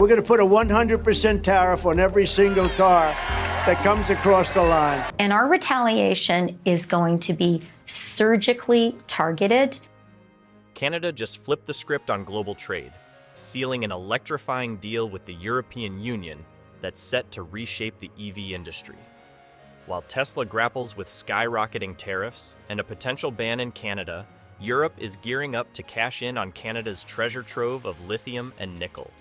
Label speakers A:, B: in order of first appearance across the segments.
A: We're going to put a 100% tariff on every single car that comes across the line.
B: And our retaliation is going to be surgically targeted.
C: Canada just flipped the script on global trade, sealing an electrifying deal with the European Union that's set to reshape the EV industry. While Tesla grapples with skyrocketing tariffs and a potential ban in Canada, Europe is gearing up to cash in on Canada's treasure trove of lithium and nickel.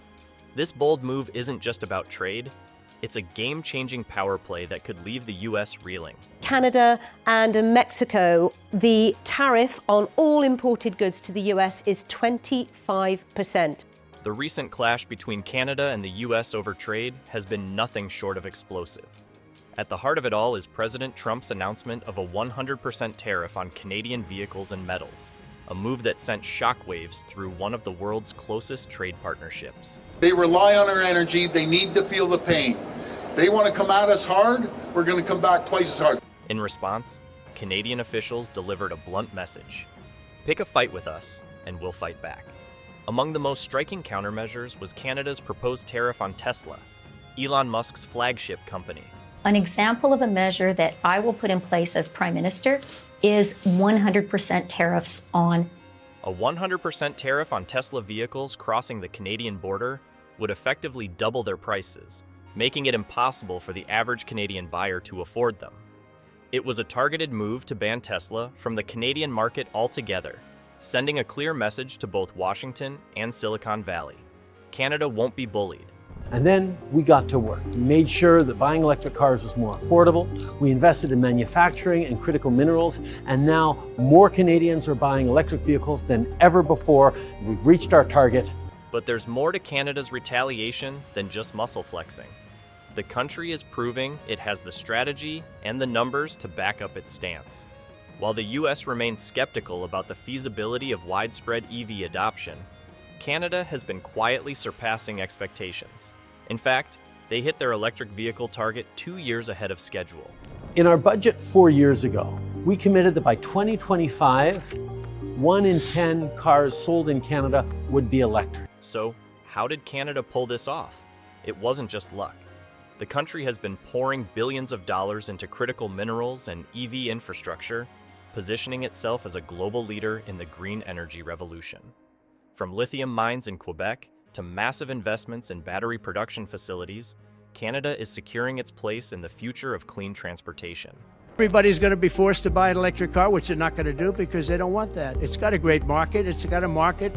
C: This bold move isn't just about trade, it's a game-changing power play that could leave the US reeling.
D: Canada and Mexico, the tariff on all imported goods to the US is 25%.
C: The recent clash between Canada and the US over trade has been nothing short of explosive. At the heart of it all is President Trump's announcement of a 100% tariff on Canadian vehicles and metals, a move that sent shockwaves through one of the world's closest trade partnerships.
E: They rely on our energy, they need to feel the pain. They want to come at us hard, we're going to come back twice as hard.
C: In response, Canadian officials delivered a blunt message. Pick a fight with us, and we'll fight back. Among the most striking countermeasures was Canada's proposed tariff on Tesla, Elon Musk's flagship company.
B: An example of a measure that I will put in place as Prime Minister is 100% tariffs on.
C: A 100% tariff on Tesla vehicles crossing the Canadian border would effectively double their prices, making it impossible for the average Canadian buyer to afford them. It was a targeted move to ban Tesla from the Canadian market altogether, sending a clear message to both Washington and Silicon Valley. Canada won't be bullied.
F: And then we got to work. We made sure that buying electric cars was more affordable. We invested in manufacturing and critical minerals, and now more Canadians are buying electric vehicles than ever before. We've reached our target.
C: But there's more to Canada's retaliation than just muscle flexing. The country is proving it has the strategy and the numbers to back up its stance. While the US remains skeptical about the feasibility of widespread EV adoption, Canada has been quietly surpassing expectations. In fact, they hit their electric vehicle target 2 years ahead of schedule.
F: In our budget 4 years ago, we committed that by 2025, 1 in 10 cars sold in Canada would be electric.
C: So, how did Canada pull this off? It wasn't just luck. The country has been pouring billions of dollars into critical minerals and EV infrastructure, positioning itself as a global leader in the green energy revolution. From lithium mines in Quebec to massive investments in battery production facilities, Canada is securing its place in the future of clean transportation.
A: Everybody's going to be forced to buy an electric car, which they're not going to do because they don't want that. It's got a great market. It's got a market.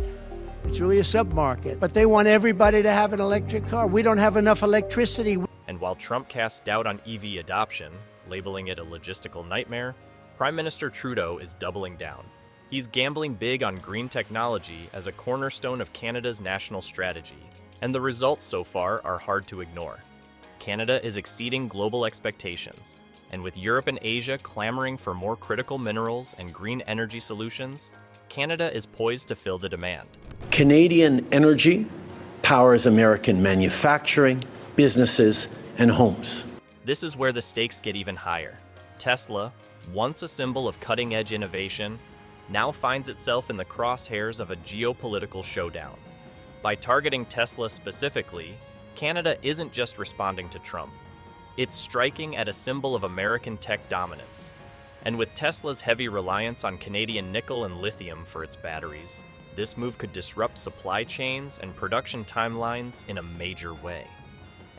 A: It's really a sub-market. But they want everybody to have an electric car. We don't have enough electricity.
C: And while Trump casts doubt on EV adoption, labeling it a logistical nightmare, Prime Minister Trudeau is doubling down. He's gambling big on green technology as a cornerstone of Canada's national strategy, and the results so far are hard to ignore. Canada is exceeding global expectations, and with Europe and Asia clamoring for more critical minerals and green energy solutions, Canada is poised to fill the demand.
F: Canadian energy powers American manufacturing, businesses, and homes.
C: This is where the stakes get even higher. Tesla, once a symbol of cutting-edge innovation, now finds itself in the crosshairs of a geopolitical showdown. By targeting Tesla specifically, Canada isn't just responding to Trump. It's striking at a symbol of American tech dominance. And with Tesla's heavy reliance on Canadian nickel and lithium for its batteries, this move could disrupt supply chains and production timelines in a major way.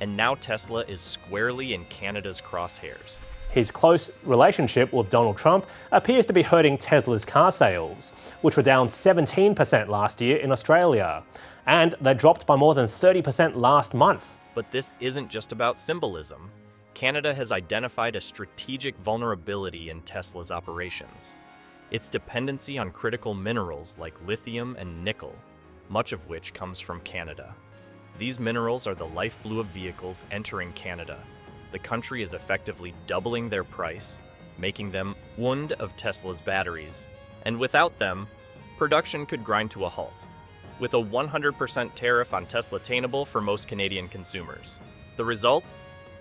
C: And now Tesla is squarely in Canada's crosshairs.
G: His close relationship with Donald Trump appears to be hurting Tesla's car sales, which were down 17% last year in Australia, and they dropped by more than 30% last month.
C: But this isn't just about symbolism. Canada has identified a strategic vulnerability in Tesla's operations. Its dependency on critical minerals like lithium and nickel, much of which comes from Canada. These minerals are the lifeblood of vehicles entering Canada. The country is effectively doubling their price, making them one of Tesla's batteries, and without them, production could grind to a halt, with a 100% tariff on Tesla attainable for most Canadian consumers. The result?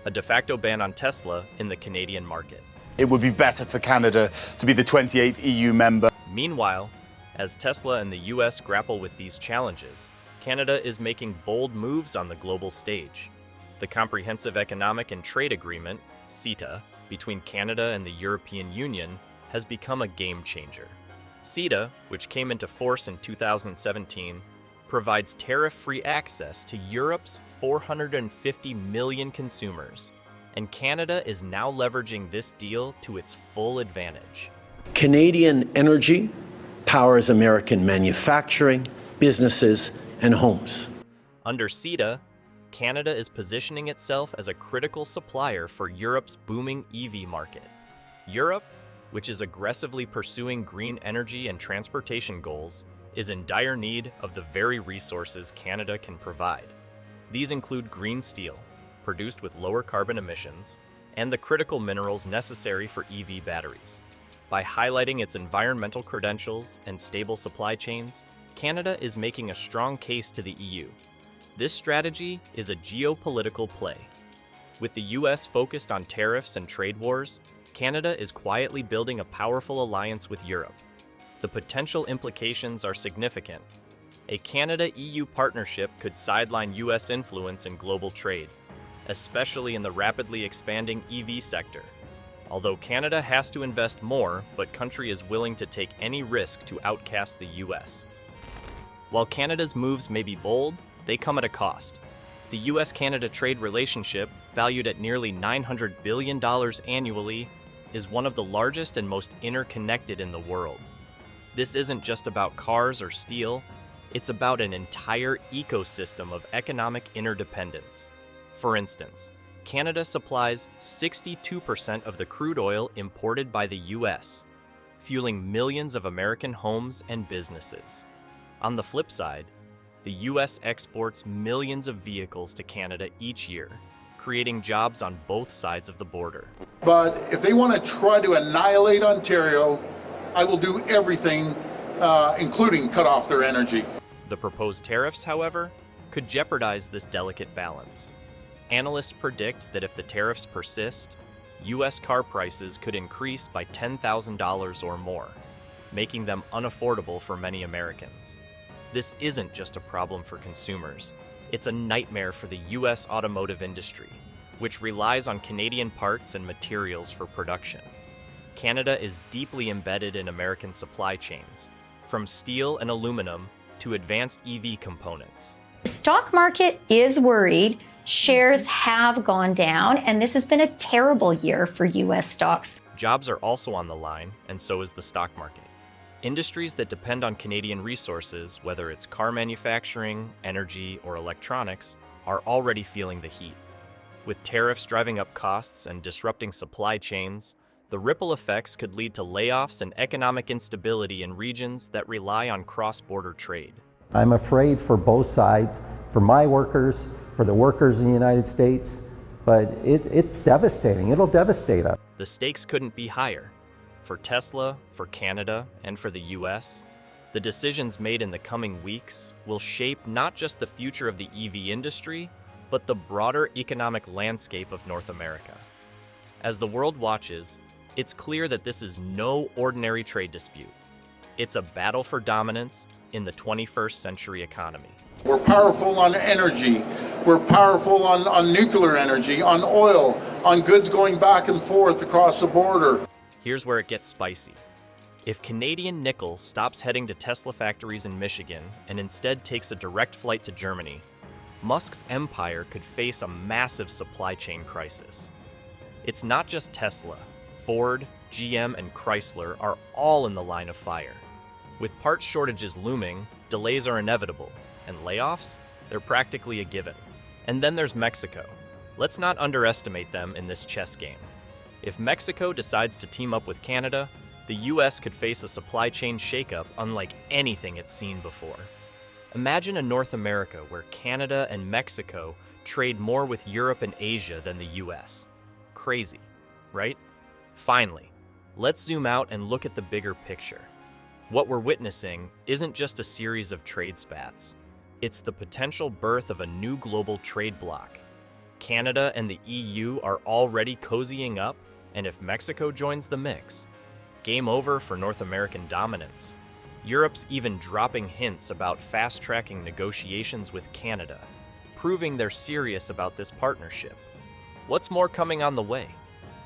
C: A de facto ban on Tesla in the Canadian market.
H: It would be better for Canada to be the 28th EU member.
C: Meanwhile, as Tesla and the US grapple with these challenges, Canada is making bold moves on the global stage. The Comprehensive Economic and Trade Agreement, CETA, between Canada and the European Union has become a game changer. CETA, which came into force in 2017, provides tariff-free access to Europe's 450 million consumers, and Canada is now leveraging this deal to its full advantage.
F: Canadian energy powers American manufacturing, businesses, and homes.
C: Under CETA, Canada is positioning itself as a critical supplier for Europe's booming EV market. Europe, which is aggressively pursuing green energy and transportation goals, is in dire need of the very resources Canada can provide. These include green steel, produced with lower carbon emissions, and the critical minerals necessary for EV batteries. By highlighting its environmental credentials and stable supply chains, Canada is making a strong case to the EU. This strategy is a geopolitical play. With the US focused on tariffs and trade wars, Canada is quietly building a powerful alliance with Europe. The potential implications are significant. A Canada-EU partnership could sideline US influence in global trade, especially in the rapidly expanding EV sector. Although Canada has to invest more, but country is willing to take any risk to outcast the US. While Canada's moves may be bold, they come at a cost. The US-Canada trade relationship, valued at nearly $900 billion annually, is one of the largest and most interconnected in the world. This isn't just about cars or steel, it's about an entire ecosystem of economic interdependence. For instance, Canada supplies 62% of the crude oil imported by the US, fueling millions of American homes and businesses. On the flip side, the US exports millions of vehicles to Canada each year, creating jobs on both sides of the border.
E: But if they want to try to annihilate Ontario, I will do everything, including cut off their energy.
C: The proposed tariffs, however, could jeopardize this delicate balance. Analysts predict that if the tariffs persist, US car prices could increase by $10,000 or more, making them unaffordable for many Americans. This isn't just a problem for consumers, it's a nightmare for the US automotive industry, which relies on Canadian parts and materials for production. Canada is deeply embedded in American supply chains, from steel and aluminum to advanced EV components.
B: The stock market is worried. Shares have gone down, and this has been a terrible year for US stocks.
C: Jobs are also on the line, and so is the stock market. Industries that depend on Canadian resources, whether it's car manufacturing, energy, or electronics, are already feeling the heat. With tariffs driving up costs and disrupting supply chains, the ripple effects could lead to layoffs and economic instability in regions that rely on cross-border trade.
I: I'm afraid for both sides, for my workers, for the workers in the United States, but it's devastating. It'll devastate us.
C: The stakes couldn't be higher. For Tesla, for Canada, and for the US, the decisions made in the coming weeks will shape not just the future of the EV industry, but the broader economic landscape of North America. As the world watches, it's clear that this is no ordinary trade dispute. It's a battle for dominance in the 21st century economy.
E: We're powerful on energy. We're powerful on nuclear energy, on oil, on goods going back and forth across the border.
C: Here's where it gets spicy. If Canadian nickel stops heading to Tesla factories in Michigan and instead takes a direct flight to Germany, Musk's empire could face a massive supply chain crisis. It's not just Tesla. Ford, GM, and Chrysler are all in the line of fire. With parts shortages looming, delays are inevitable, and layoffs, they're practically a given. And then there's Mexico. Let's not underestimate them in this chess game. If Mexico decides to team up with Canada, the US could face a supply chain shakeup unlike anything it's seen before. Imagine a North America where Canada and Mexico trade more with Europe and Asia than the US. Crazy, right? Finally, let's zoom out and look at the bigger picture. What we're witnessing isn't just a series of trade spats. It's the potential birth of a new global trade bloc. Canada and the EU are already cozying up, and if Mexico joins the mix, game over for North American dominance. Europe's even dropping hints about fast-tracking negotiations with Canada, proving they're serious about this partnership. What's more coming on the way?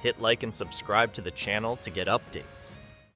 C: Hit like and subscribe to the channel to get updates.